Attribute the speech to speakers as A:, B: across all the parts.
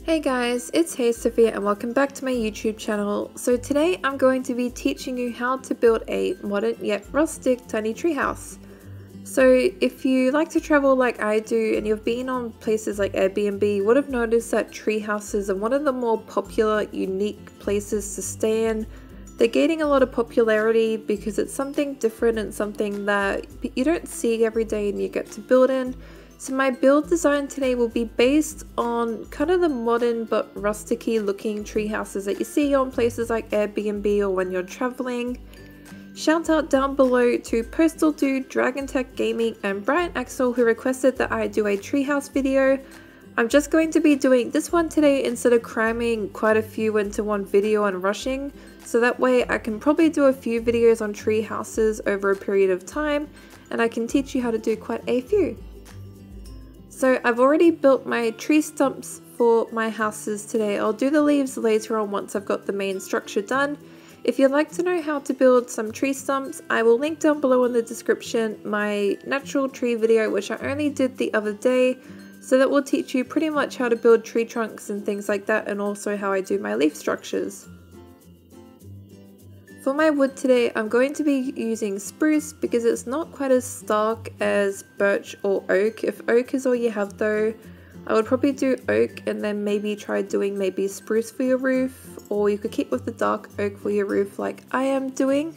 A: Hey guys, it's Hey Sophia and welcome back to my YouTube channel. So today I'm going to be teaching you how to build a modern yet rustic tiny treehouse. So if you like to travel like I do and you've been on places like Airbnb, you would have noticed that treehouses are one of the more popular, unique places to stay in. They're gaining a lot of popularity because it's something different and something that you don't see every day and you get to build in. So my build design today will be based on kind of the modern but rustic-y looking tree houses that you see on places like Airbnb or when you're traveling. Shout out down below to Postal Dude, Dragon Tech Gaming and Brian Axel who requested that I do a treehouse video. I'm just going to be doing this one today instead of cramming quite a few into one video and rushing. So that way I can probably do a few videos on tree houses over a period of time and I can teach you how to do quite a few. So I've already built my tree stumps for my houses today. I'll do the leaves later on once I've got the main structure done. If you'd like to know how to build some tree stumps, I will link down below in the description my natural tree video which I only did the other day. So that will teach you pretty much how to build tree trunks and things like that, and also how I do my leaf structures. For my wood today, I'm going to be using spruce because it's not quite as stark as birch or oak. If oak is all you have though, I would probably do oak and then maybe try doing maybe spruce for your roof, or you could keep with the dark oak for your roof like I am doing.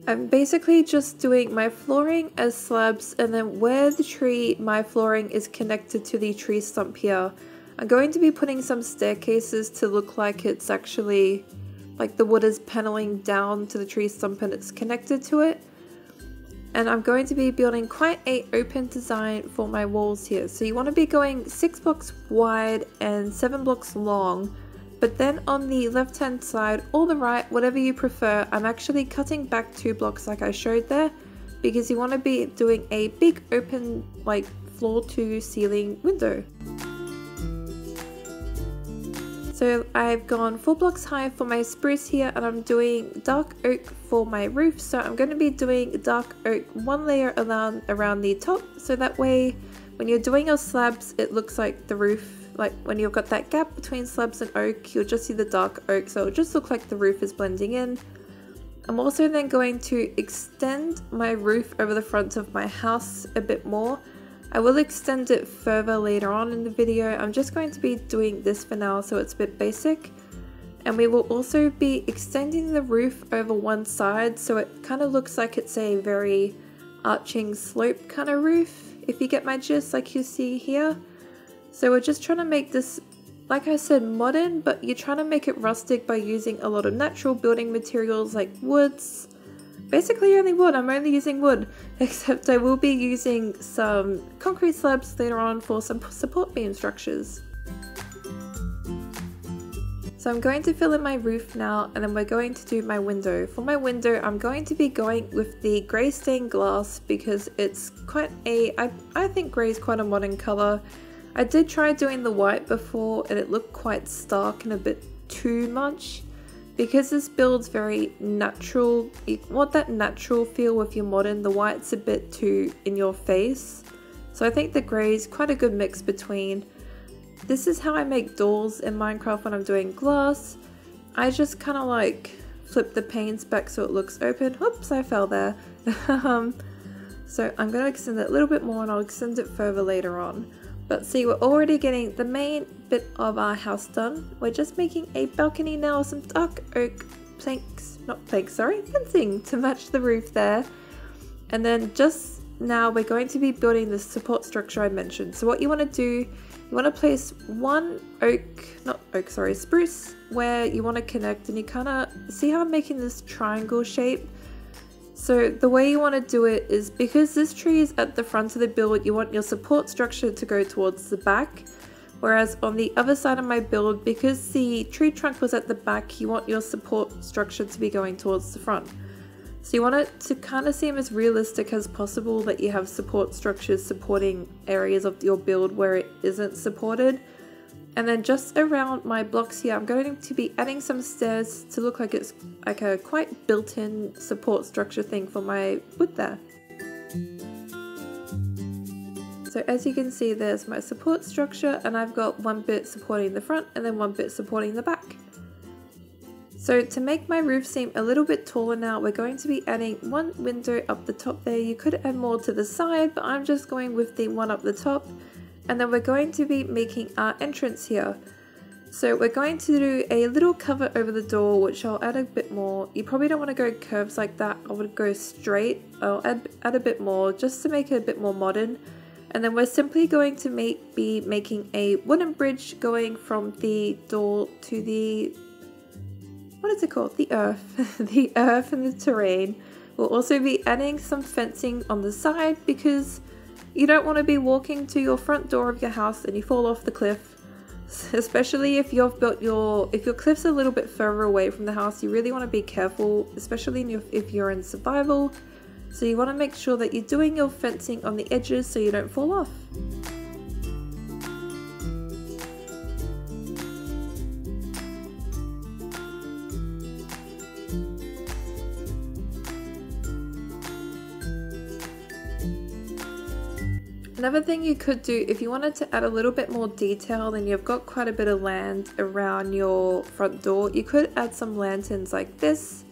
A: I'm basically just doing my flooring as slabs, and then where the tree, my flooring is connected to the tree stump here, I'm going to be putting some staircases to look like it's actually like the wood is paneling down to the tree stump and it's connected to it. And I'm going to be building quite a open design for my walls here. So you want to be going 6 blocks wide and 7 blocks long. But then on the left hand side or the right, whatever you prefer, I'm actually cutting back 2 blocks like I showed there, because you want to be doing a big open like floor to ceiling window. So I've gone 4 blocks high for my spruce here, and I'm doing dark oak for my roof. So I'm going to be doing dark oak 1 layer around the top, so that way when you're doing your slabs it looks like the roof, like when you've got that gap between slabs and oak, you'll just see the dark oak, so it'll just look like the roof is blending in. I'm also then going to extend my roof over the front of my house a bit more. I will extend it further later on in the video. I'm just going to be doing this for now so it's a bit basic. And we will also be extending the roof over one side so it kind of looks like it's a very arching slope kind of roof, if you get my gist, like you see here. So we're just trying to make this, like I said, modern, but you're trying to make it rustic by using a lot of natural building materials like woods. Basically only wood, I'm only using wood, except I will be using some concrete slabs later on for some support beam structures. So I'm going to fill in my roof now, and then we're going to do my window. For my window, I'm going to be going with the grey stained glass because it's quite a, I think grey is quite a modern colour. I did try doing the white before and it looked quite stark and a bit too much. Because this build's very natural, you want that natural feel with your modern, the white's a bit too in your face. So I think the grey is quite a good mix between. This is how I make doors in Minecraft when I'm doing glass. I just kind of like flip the panes back so it looks open. Oops, I fell there. So I'm going to extend it a little bit more and I'll extend it further later on. But see, we're already getting the main bit of our house done. We're just making a balcony now with some dark oak fencing to match the roof there. And then just now we're going to be building the support structure I mentioned. So what you want to do, you want to place one spruce where you want to connect, and you kind of see how I'm making this triangle shape. So the way you want to do it is, because this tree is at the front of the build, you want your support structure to go towards the back. Whereas on the other side of my build, because the tree trunk was at the back, you want your support structure to be going towards the front. So you want it to kind of seem as realistic as possible, that you have support structures supporting areas of your build where it isn't supported. And then just around my blocks here, I'm going to be adding some stairs to look like it's like a quite built-in support structure thing for my wood there. So So as you can see, there's my support structure, and I've got one bit supporting the front and then one bit supporting the back. So to make my roof seem a little bit taller now, we're going to be adding one window up the top there. You could add more to the side, but I'm just going with the one up the top. And then we're going to be making our entrance here. So we're going to do a little cover over the door, which I'll add a bit more. You probably don't want to go curves like that. I would go straight. I'll add a bit more just to make it a bit more modern. And then we're simply going to be making a wooden bridge going from the door to the, what is it called? The earth. The earth and the terrain. We'll also be adding some fencing on the side because you don't want to be walking to your front door of your house and you fall off the cliff. Especially if you've built if your cliff's a little bit further away from the house, you really want to be careful, especially if you're in survival. So you want to make sure that you're doing your fencing on the edges so you don't fall off. Another thing you could do if you wanted to add a little bit more detail and you've got quite a bit of land around your front door, you could add some lanterns like this.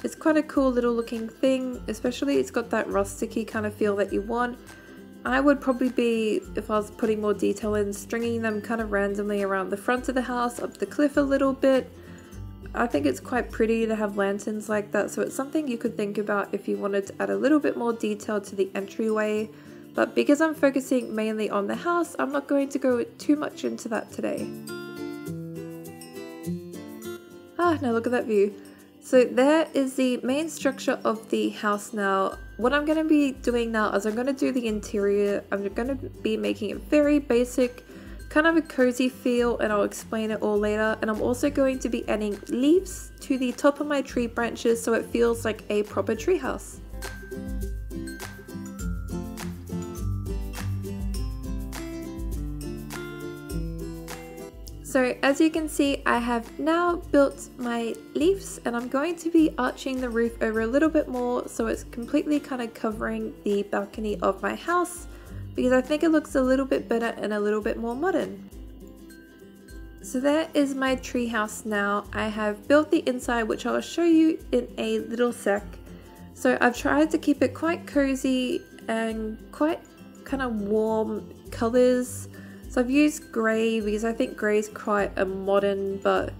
A: It's quite a cool little looking thing, especially it's got that rusticy kind of feel that you want. I would probably be, if I was putting more detail in, stringing them kind of randomly around the front of the house, up the cliff a little bit. I think it's quite pretty to have lanterns like that, so it's something you could think about if you wanted to add a little bit more detail to the entryway. But because I'm focusing mainly on the house, I'm not going to go too much into that today. Now look at that view. So there is the main structure of the house now. What I'm going to be doing now is I'm going to do the interior. I'm going to be making it very basic, kind of a cozy feel, and I'll explain it all later. And I'm also going to be adding leaves to the top of my tree branches so it feels like a proper tree house. So as you can see, I have now built my leaves and I'm going to be arching the roof over a little bit more so it's completely kind of covering the balcony of my house because I think it looks a little bit better and a little bit more modern. So there is my tree house now. I have built the inside, which I'll show you in a little sec. So I've tried to keep it quite cozy and quite kind of warm colors. So I've used grey because I think grey is quite a modern but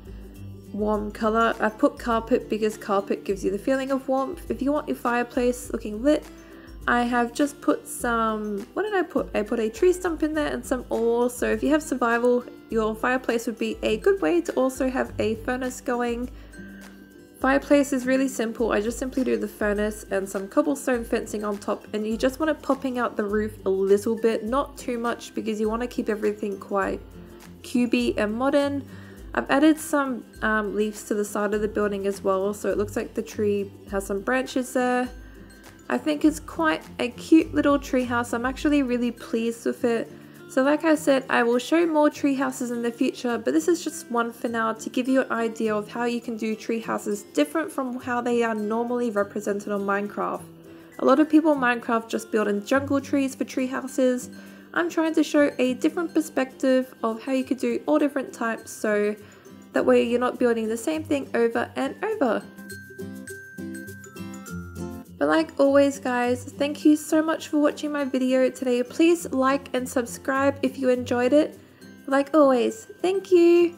A: warm colour. I've put carpet because carpet gives you the feeling of warmth. If you want your fireplace looking lit, I have just put some, what did I put? I put a tree stump in there and some ore. So if you have survival, your fireplace would be a good way to also have a furnace going. Fireplace is really simple. I just simply do the furnace and some cobblestone fencing on top, and you just want it popping out the roof a little bit, not too much because you want to keep everything quite cubey and modern. I've added some leaves to the side of the building as well, so it looks like the tree has some branches there. I think it's quite a cute little tree house. I'm actually really pleased with it. So like I said, I will show more tree houses in the future, but this is just one for now to give you an idea of how you can do tree houses different from how they are normally represented on Minecraft. A lot of people in Minecraft just build in jungle trees for tree houses. I'm trying to show a different perspective of how you could do all different types, so that way you're not building the same thing over and over. But like always guys, thank you so much for watching my video today. Please like and subscribe if you enjoyed it. Like always, thank you!